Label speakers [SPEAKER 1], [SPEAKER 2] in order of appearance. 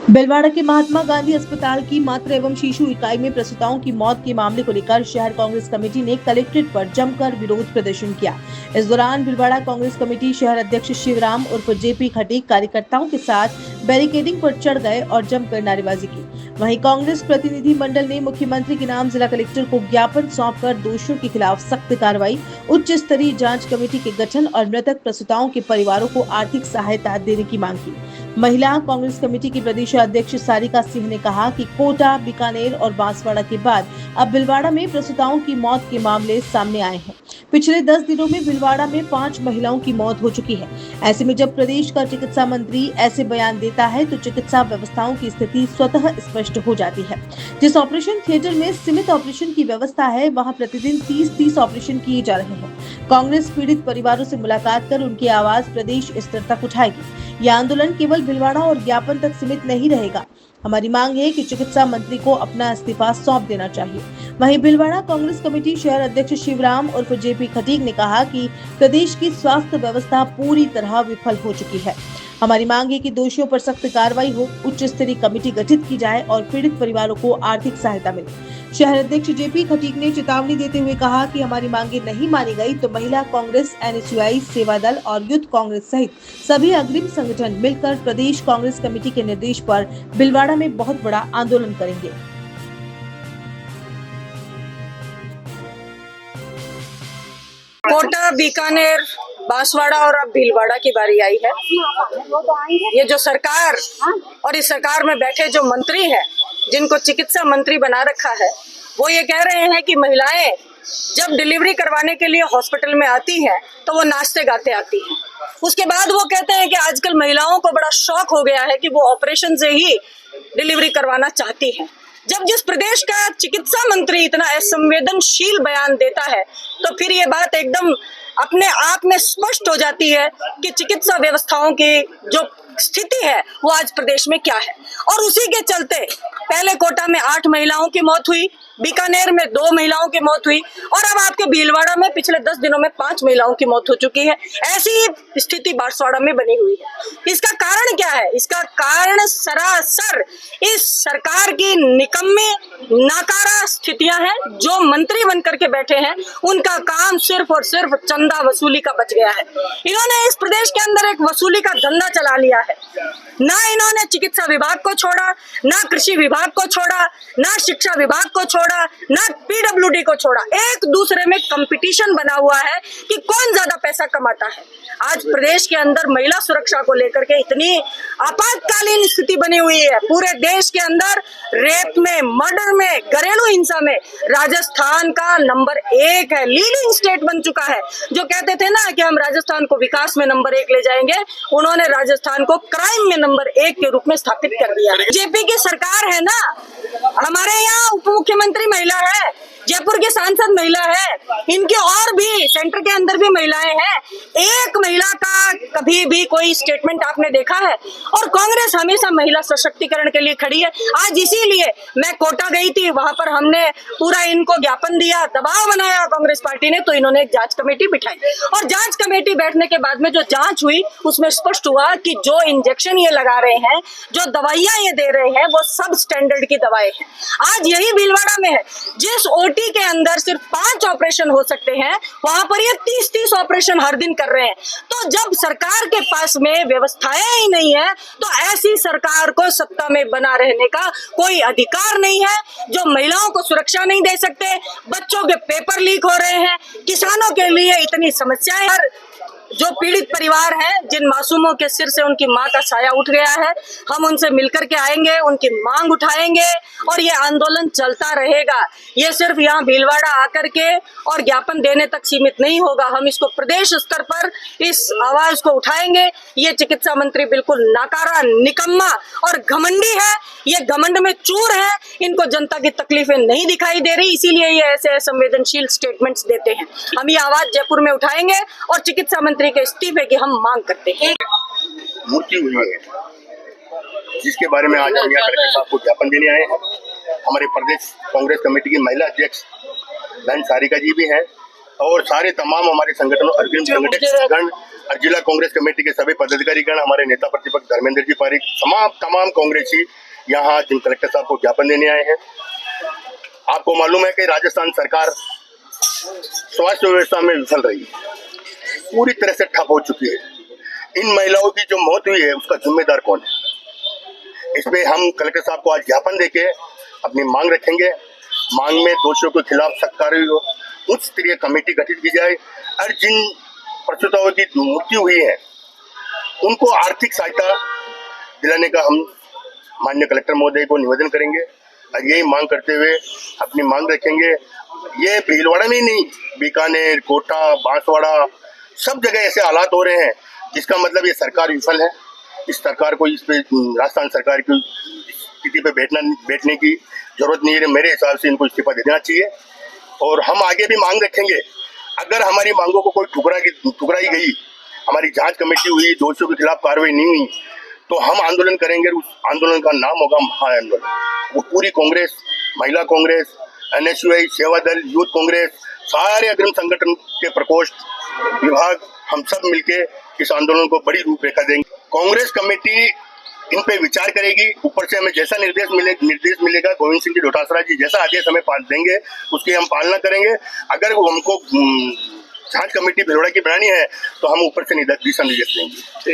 [SPEAKER 1] बिलवाड़ा के महात्मा गांधी अस्पताल की मातृ एवं शिशु इकाई में प्रसूताओं की मौत के मामले को लेकर शहर कांग्रेस कमेटी ने कलेक्ट्रेट पर जमकर विरोध प्रदर्शन किया। इस दौरान बिलवाड़ा कांग्रेस कमेटी शहर अध्यक्ष शिवराम उर्फ जेपी खटीक कार्यकर्ताओं के साथ बैरिकेडिंग पर चढ़ गए और जमकर नारेबाजी की। वहीं कांग्रेस प्रतिनिधि मंडल ने मुख्यमंत्री के नाम जिला कलेक्टर को ज्ञापन सौंपकर दोषियों के खिलाफ सख्त कार्रवाई, उच्च स्तरीय जांच कमेटी के गठन और मृतक प्रसूताओं के परिवारों को आर्थिक सहायता देने की मांग की। महिला कांग्रेस कमेटी की प्रदेश अध्यक्ष सारिका सिंह ने कहा कि कोटा, बीकानेर और बांसवाड़ा के बाद अब बिलवाड़ा में प्रसूताओं की मौत के मामले सामने आए हैं। पिछले 10 दिनों में बिलवाड़ा में 5 महिलाओं की मौत हो चुकी है। ऐसे में जब प्रदेश का चिकित्सा मंत्री ऐसे बयान देता है तो चिकित्सा व्यवस्थाओं की स्थिति स्वतः स्पष्ट हो जाती है। जिस ऑपरेशन थिएटर में सीमित ऑपरेशन की व्यवस्था है, वहां प्रतिदिन 30 ऑपरेशन किए जा रहे हैं। कांग्रेस पीड़ित परिवारों से मुलाकात कर उनकी आवाज प्रदेश स्तर तक उठाएगी। यह आंदोलन केवल बिलवाड़ा और ज्ञापन तक सीमित नहीं रहेगा। हमारी मांग है कि चिकित्सा मंत्री को अपना इस्तीफा सौंप देना चाहिए। वहीं बिलवाड़ा कांग्रेस कमेटी शहर अध्यक्ष शिवराम उर्फ जेपी खटीक ने कहा कि प्रदेश की स्वास्थ्य व्यवस्था पूरी तरह विफल हो चुकी है। हमारी मांग है कि दोषियों पर सख्त कार्रवाई हो, उच्च स्तरीय कमेटी गठित की जाए और पीड़ित परिवारों को आर्थिक सहायता मिले। शहर अध्यक्ष जेपी खटीक ने चेतावनी देते हुए कहा कि हमारी मांगे नहीं मानी गई तो महिला कांग्रेस, एनएसयूआई, सेवा दल और यूथ कांग्रेस सहित सभी अग्रिम संगठन मिलकर प्रदेश कांग्रेस कमेटी के निर्देश पर बिलवाड़ा में बहुत बड़ा आंदोलन करेंगे।
[SPEAKER 2] कोटा, बीकानेर, बांसवाड़ा और अब भीलवाड़ा की बारी आई है। ये जो सरकार और इस सरकार में बैठे जो मंत्री हैं, जिनको चिकित्सा मंत्री बना रखा है, वो ये कह रहे हैं कि महिलाएं जब डिलीवरी करवाने के लिए हॉस्पिटल में आती हैं तो वो नाचते गाते आती हैं। उसके बाद वो कहते हैं कि आजकल महिलाओं को बड़ा शौक हो गया है कि वो ऑपरेशन से ही डिलीवरी करवाना चाहती हैं। जब जिस प्रदेश का चिकित्सा मंत्री इतना असंवेदनशील बयान देता है तो फिर ये बात एकदम अपने आप में स्पष्ट हो जाती है कि चिकित्सा व्यवस्थाओं की जो स्थिति है वो आज प्रदेश में क्या है। और उसी के चलते पहले कोटा में 8 महिलाओं की मौत हुई, बीकानेर में 2 महिलाओं की मौत हुई और अब आपके भीलवाड़ा में पिछले 10 दिनों में 5 महिलाओं की मौत हो चुकी है। ऐसी स्थिति बांसवाड़ा में बनी हुई है। इसका कारण क्या है? इसका कारण सरासर इस सरकार की निकम्मी नाकारा स्थितियां हैं। जो मंत्री बन करके बैठे हैं उनका काम सिर्फ और सिर्फ चंदा वसूली का बच गया है। इन्होंने इस प्रदेश के अंदर एक वसूली का धंधा चला लिया है। ना इन्होंने चिकित्सा विभाग को छोड़ा, ना कृषि विभाग को छोड़ा, ना शिक्षा विभाग को छोड़ा, ना पीडब्ल्यूडी को छोड़ा। एक दूसरे में कंपटीशन बना हुआ है कि कौन ज्यादा पैसा कमाता है। आज प्रदेश के अंदर महिला सुरक्षा को लेकर के इतनी आपातकालीन स्थिति बनी हुई है। पूरे देश के अंदर रेप में, मर्डर में, घरेलू हिंसा में राजस्थान का नंबर 1 है, लीडिंग स्टेट बन चुका है। जो कहते थे ना कि हम राजस्थान को विकास में नंबर 1 ले जाएंगे, उन्होंने राजस्थान को क्राइम में नंबर 1 के रूप में स्थापित कर दिया। बीजेपी की सरकार है ना, हमारे यहाँ उप मुख्यमंत्री महिला है, जयपुर की सांसद महिला है, इनके और भी सेंटर के अंदर भी महिलाएं हैं। एक महिला का कभी भी कोई स्टेटमेंट आपने देखा है? और कांग्रेस हमेशा महिला सशक्तिकरण के लिए खड़ी है। आज इसीलिए मैं कोटा गई थी, वहां पर हमने पूरा इनको ज्ञापन दिया, दबाव बनाया कांग्रेस पार्टी ने, तो इन्होंने एक जांच कमेटी बिठाई और जांच कमेटी बैठने के बाद में जो जांच हुई उसमें स्पष्ट हुआ कि जो इंजेक्शन ये लगा रहे हैं, जो दवाइयां ये दे रहे हैं, वो सब स्टैंडर्ड की दवाएं हैं। आज यही भीलवाड़ा में है, जिस ओटी के अंदर सिर्फ 5 ऑपरेशन हो सकते हैं, वहां पर ये 30 ऑपरेशन हर दिन कर रहे हैं। तो जब सरकार के पास में व्यवस्थाएं ही नहीं है तो ऐसी सरकार को सत्ता में बना रहने का कोई अधिकार नहीं है। जो महिलाओं को सुरक्षा नहीं दे सकते, बच्चों के पेपर लीक हो रहे हैं, किसानों के लिए इतनी समस्याएं, जो पीड़ित परिवार हैं, जिन मासूमों के सिर से उनकी मां का साया उठ गया है, हम उनसे मिलकर के आएंगे, उनकी मांग उठाएंगे और ये आंदोलन चलता रहेगा। ये सिर्फ यहाँ भीलवाड़ा आकर के और ज्ञापन देने तक सीमित नहीं होगा। हम इसको प्रदेश स्तर पर इस आवाज को उठाएंगे। ये चिकित्सा मंत्री बिल्कुल नाकारा, निकम्मा और घमंडी है। ये घमंड में चूर है। इनको जनता की तकलीफें नहीं दिखाई दे रही, इसीलिए ये ऐसे संवेदनशील स्टेटमेंट्स देते हैं। हम ये आवाज जयपुर में उठाएंगे और चिकित्सा मंत्री के इस्तीफे की हम मांग करते हैं।
[SPEAKER 3] मृत्यु हुई है, जिसके बारे में आज हम यहाँ कलेक्टर साहब को ज्ञापन देने आए हैं। हमारे प्रदेश कांग्रेस कमेटी की महिला अध्यक्ष बहन सारिका जी भी हैं और सारे तमाम हमारे संगठनों, अग्रिम संगठन और जिला कांग्रेस कमेटी के सभी पदाधिकारीगण, हमारे नेता प्रतिपक्ष धर्मेंद्र जी पारिक, तमाम कांग्रेसी यहाँ जिन कलेक्टर साहब को ज्ञापन देने आए हैं। आपको मालूम है कि राजस्थान सरकार स्वास्थ्य व्यवस्था में विफल रही है, पूरी तरह से ठप हो चुकी है। इन महिलाओं की जो मौत हुई है उसका जिम्मेदार कौन है? इसमें हम कलेक्टर साहब को आज ज्ञापन देके अपनी मांग रखेंगे। मांग में दोषियों के खिलाफ सख्त कार्रवाई हो, उच्च स्तरीय कमेटी गठित की जाए और जिन प्रसूताओं की मृत्यु हुई है उनको आर्थिक सहायता दिलाने का हम माननीय कलेक्टर महोदय को निवेदन करेंगे और यही मांग करते हुए अपनी मांग रखेंगे। ये भीलवाड़ा में ही नहीं, बीकानेर, कोटा, बांसवाड़ा, सब जगह ऐसे हालात हो रहे हैं जिसका मतलब ये सरकार विफल है। इस सरकार को, इस पे राजस्थान सरकार की स्थिति पे बैठने की जरूरत नहीं है। मेरे हिसाब से इनको इस्तीफा दे देना चाहिए और हम आगे भी मांग रखेंगे। अगर हमारी मांगों को कोई ठुकराई गई, हमारी जांच कमेटी हुई, दोषियों के खिलाफ कार्रवाई नहीं हुई, तो हम आंदोलन करेंगे। उस आंदोलन का नाम होगा महाआंदोलन। वो पूरी कांग्रेस, महिला कांग्रेस, NSUI, सेवा दल, यूथ कांग्रेस, सारे अग्रिम संगठन के प्रकोष्ठ, विभाग, हम सब मिलके इस आंदोलन को बड़ी रूपरेखा देंगे। कांग्रेस कमेटी इन पे विचार करेगी। ऊपर से हमें जैसा निर्देश मिलेगा, गोविंद सिंह जी डोटासरा जी जैसा आदेश हमें देंगे उसकी हम पालना करेंगे। अगर वो हमको जांच कमेटी भीलवाड़ा की बनानी है तो हम ऊपर से दिशा निर्देश देंगे।